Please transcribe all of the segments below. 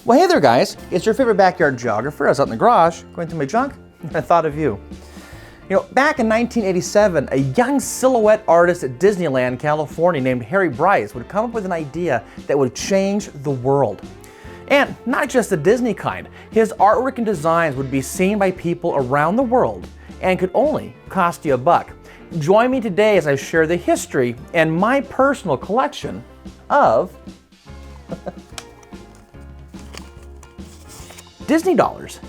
Well, hey there guys, it's your favorite backyard geographer. I was out in the garage going through my junk and I thought of you. You know, back in 1987, a young silhouette artist at Disneyland, California named Harry Bryce would come up with an idea that would change the world. And not just the Disney kind, his artwork and designs would be seen by people around the world and could only cost you $1. Join me today as I share the history and my personal collection of Disney dollars.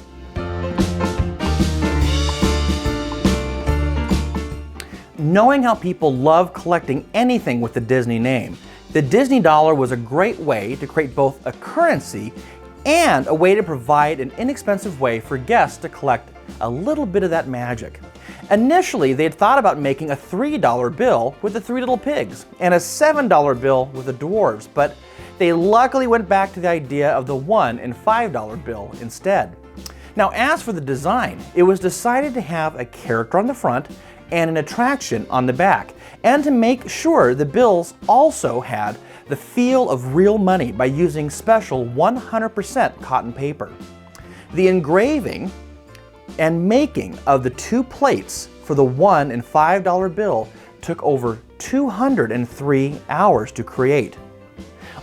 Knowing how people love collecting anything with the Disney name, the Disney dollar was a great way to create both a currency and a way to provide an inexpensive way for guests to collect a little bit of that magic. Initially, they had thought about making a $3 bill with the three little pigs and a $7 bill with the dwarves, but they luckily went back to the idea of the $1 and $5 bill instead. Now, as for the design, it was decided to have a character on the front and an attraction on the back, and to make sure the bills also had the feel of real money by using special 100% cotton paper. The engraving and making of the two plates for the $1 and $5 bill took over 203 hours to create.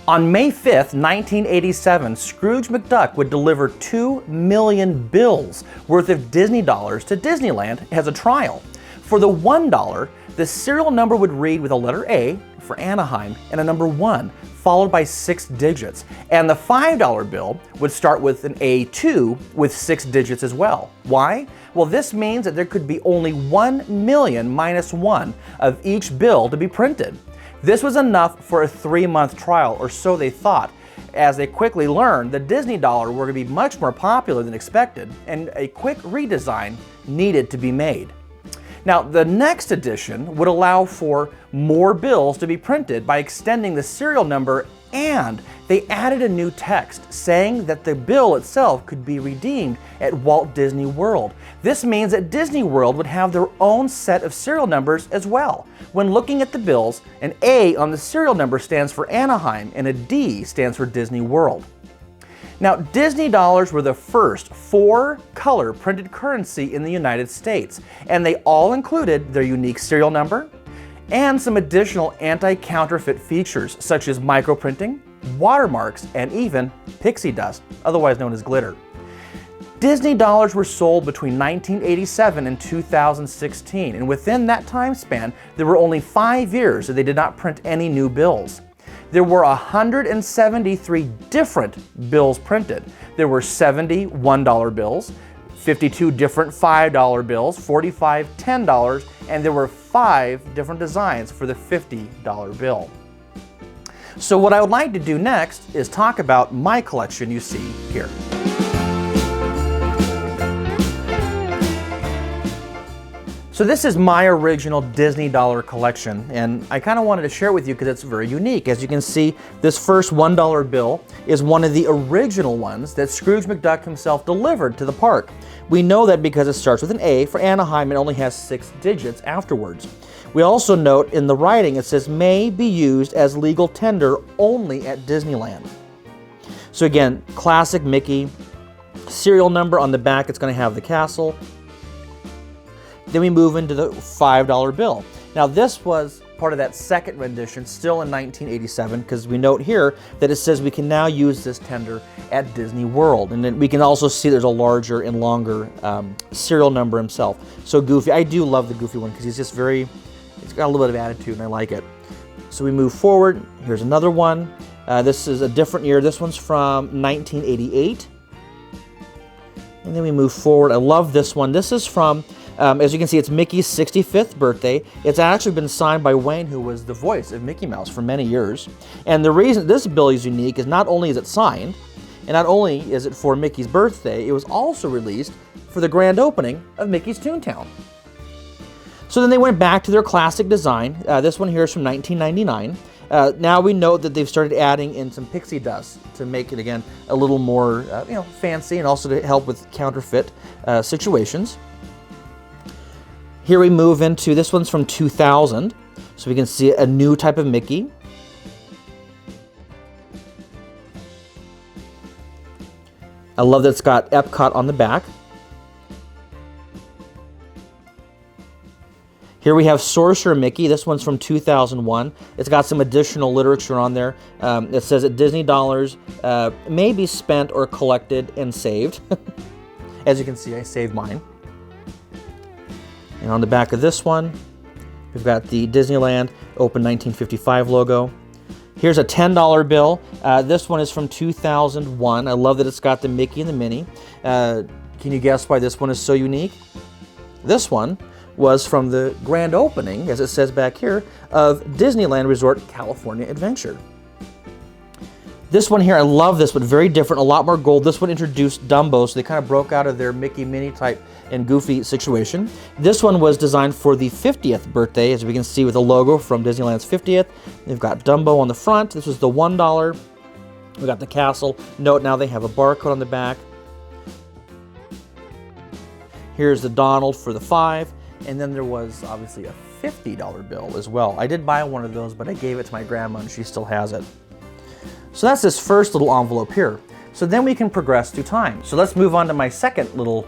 On May 5th, 1987, Scrooge McDuck would deliver 2 million bills worth of Disney dollars to Disneyland as a trial. For the $1, the serial number would read with a letter A for Anaheim and a number 1, followed by 6 digits. And the $5 bill would start with an A2 with 6 digits as well. Why? Well, this means that there could be only 1 million minus 1 of each bill to be printed. This was enough for a 3-month trial, or so they thought, as they quickly learned the Disney dollar were going to be much more popular than expected, and a quick redesign needed to be made. Now, the next edition would allow for more bills to be printed by extending the serial number, and they added a new text saying that the bill itself could be redeemed at Walt Disney World. This means that Disney World would have their own set of serial numbers as well. When looking at the bills, an A on the serial number stands for Anaheim and a D stands for Disney World. Now, Disney dollars were the first 4-color printed currency in the United States, and they all included their unique serial number and some additional anti-counterfeit features such as microprinting, watermarks, and even pixie dust, otherwise known as glitter. Disney dollars were sold between 1987 and 2016, and within that time span, there were only 5 years that they did not print any new bills. There were 173 different bills printed. There were 70 $1 bills, 52 different $5 bills, 45 $10, and there were 5 different designs for the $50 bill. So what I would like to do next is talk about my collection you see here. So this is my original Disney dollar collection, and I kind of wanted to share it with you because it's very unique. As you can see, this first $1 bill is one of the original ones that Scrooge McDuck himself delivered to the park. We know that because it starts with an A for Anaheim and only has 6 digits afterwards. We also note in the writing it says may be used as legal tender only at Disneyland. So again, classic Mickey. Serial number on the back, it's going to have the castle. Then we move into the $5 bill. Now this was part of that second rendition, still in 1987, because we note here that it says we can now use this tender at Disney World. And then we can also see there's a larger and longer serial number himself. So Goofy, I do love the Goofy one because he's just it's got a little bit of attitude and I like it. So we move forward, here's another one. This is a different year, this one's from 1988. And then we move forward, I love this one. This is from, as you can see, it's Mickey's 65th birthday. It's actually been signed by Wayne, who was the voice of Mickey Mouse for many years. And the reason this bill is unique is not only is it signed, and not only is it for Mickey's birthday, it was also released for the grand opening of Mickey's Toontown. So then they went back to their classic design. This one here is from 1999. Now we know that they've started adding in some pixie dust to make it, again, a little more fancy, and also to help with counterfeit situations. Here we move into, this one's from 2000, so we can see a new type of Mickey. I love that it's got Epcot on the back. Here we have Sorcerer Mickey. This one's from 2001. It's got some additional literature on there. It says that Disney dollars may be spent or collected and saved. As you can see, I saved mine. And on the back of this one, we've got the Disneyland Open 1955 logo. Here's a $10 bill. This one is from 2001. I love that it's got the Mickey and the Minnie. Can you guess why this one is so unique? This one was from the grand opening, as it says back here, of Disneyland Resort California Adventure. This one here, I love this one, very different, a lot more gold. This one introduced Dumbo, so they kind of broke out of their Mickey, Minnie type and Goofy situation. This one was designed for the 50th birthday, as we can see with the logo from Disneyland's 50th. They've got Dumbo on the front. This was the $1. We got the castle. Note now they have a barcode on the back. Here's the Donald for the $5. And then there was obviously a $50 bill as well. I did buy one of those, but I gave it to my grandma and she still has it. So that's this first little envelope here. So then we can progress through time. So let's move on to my second little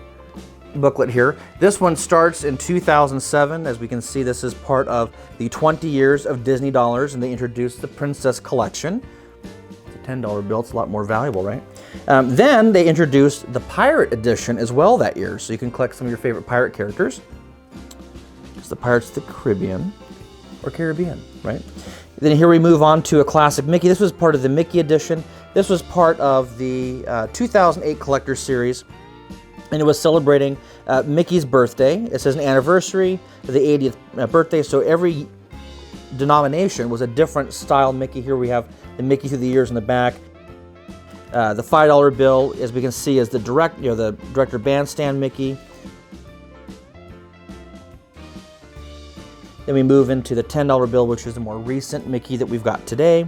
booklet here. This one starts in 2007. As we can see, this is part of the 20 years of Disney dollars, and they introduced the Princess Collection. It's a $10 bill, it's a lot more valuable, right? Then they introduced the Pirate Edition as well that year, so you can collect some of your favorite pirate characters. It's the Pirates of the Caribbean, or Caribbean, right? Then here we move on to a classic Mickey. This was part of the Mickey edition. This was part of the 2008 Collector Series, and it was celebrating Mickey's birthday. It says an anniversary, the 80th birthday, so every denomination was a different style Mickey. Here we have the Mickey through the years in the back. The $5 bill, as we can see, is the director bandstand Mickey. Then we move into the $10 bill, which is the more recent Mickey that we've got today.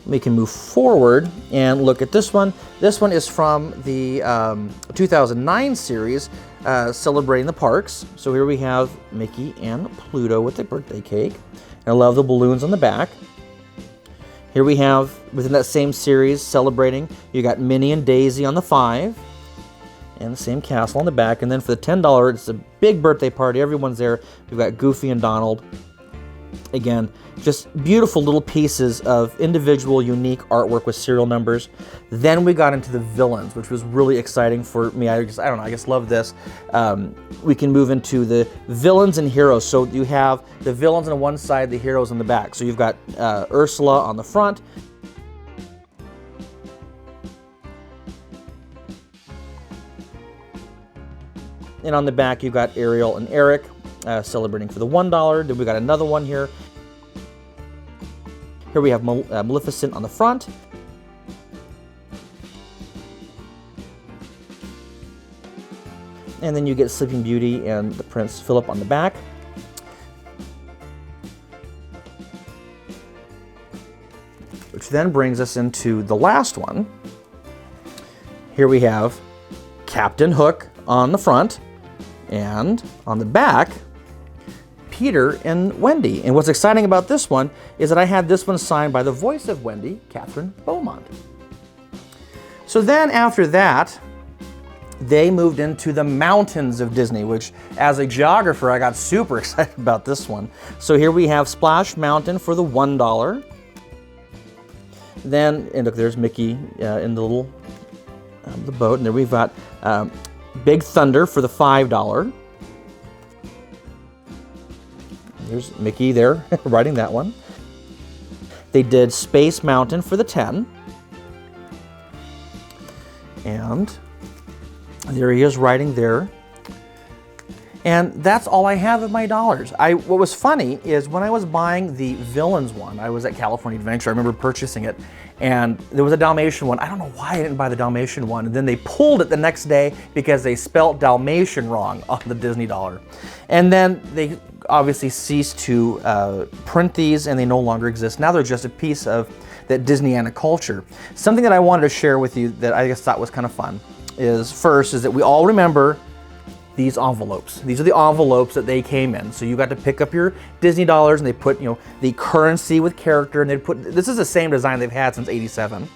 We can move forward and look at this one. This one is from the 2009 series, celebrating the parks. So here we have Mickey and Pluto with the birthday cake. And I love the balloons on the back. Here we have, within that same series, celebrating, you got Minnie and Daisy on the $5. And the same castle on the back. And then for the $10, it's a big birthday party. Everyone's there. We've got Goofy and Donald. Again, just beautiful little pieces of individual, unique artwork with serial numbers. Then we got into the villains, which was really exciting for me. I don't know, I just love this. We can move into the villains and heroes. So you have the villains on one side, the heroes on the back. So you've got Ursula on the front. And on the back, you've got Ariel and Eric celebrating for the $1. Then we got another one here. Here we have Maleficent on the front. And then you get Sleeping Beauty and the Prince Philip on the back. Which then brings us into the last one. Here we have Captain Hook on the front. And on the back, Peter and Wendy. And what's exciting about this one is that I had this one signed by the voice of Wendy, Catherine Beaumont. So then after that, they moved into the mountains of Disney, which as a geographer, I got super excited about this one. So here we have Splash Mountain for the $1. Then, and look, there's Mickey in the little the boat. And there we've got Big Thunder for the $5. There's Mickey there riding that one. They did Space Mountain for the $10. And there he is riding there. And that's all I have of my dollars. What was funny is when I was buying the Villains one, I was at California Adventure, I remember purchasing it, and there was a Dalmatian one. I don't know why I didn't buy the Dalmatian one, and then they pulled it the next day because they spelt Dalmatian wrong on the Disney dollar. And then they obviously ceased to print these, and they no longer exist. Now they're just a piece of that Disneyana culture. Something that I wanted to share with you that I just thought was kind of fun is that we all remember these envelopes. These are the envelopes that they came in. So you got to pick up your Disney dollars, and they put, the currency with character, and they put, this is the same design they've had since '87.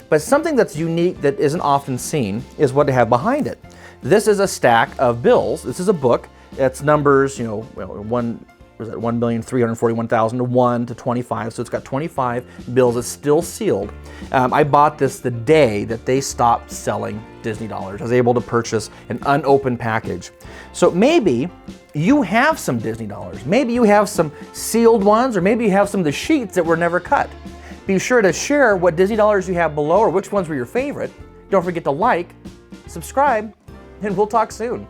But something that's unique that isn't often seen is what they have behind it. This is a stack of bills. This is a book. It's numbers, 1,341,000 to 1 to 25. So it's got 25 bills. It's still sealed. I bought this the day that they stopped selling Disney dollars. I was able to purchase an unopened package. So maybe you have some Disney dollars. Maybe you have some sealed ones, or maybe you have some of the sheets that were never cut. Be sure to share what Disney dollars you have below, or which ones were your favorite. Don't forget to like, subscribe, and we'll talk soon.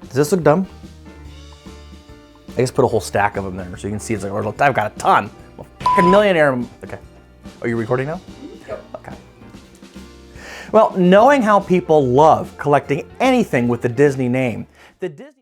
Does this look dumb? I just put a whole stack of them there so you can see it's like, I've got a ton. I'm a fucking millionaire. Okay. Are you recording now? Yep. Okay. Well, knowing how people love collecting anything with the Disney name, the Disney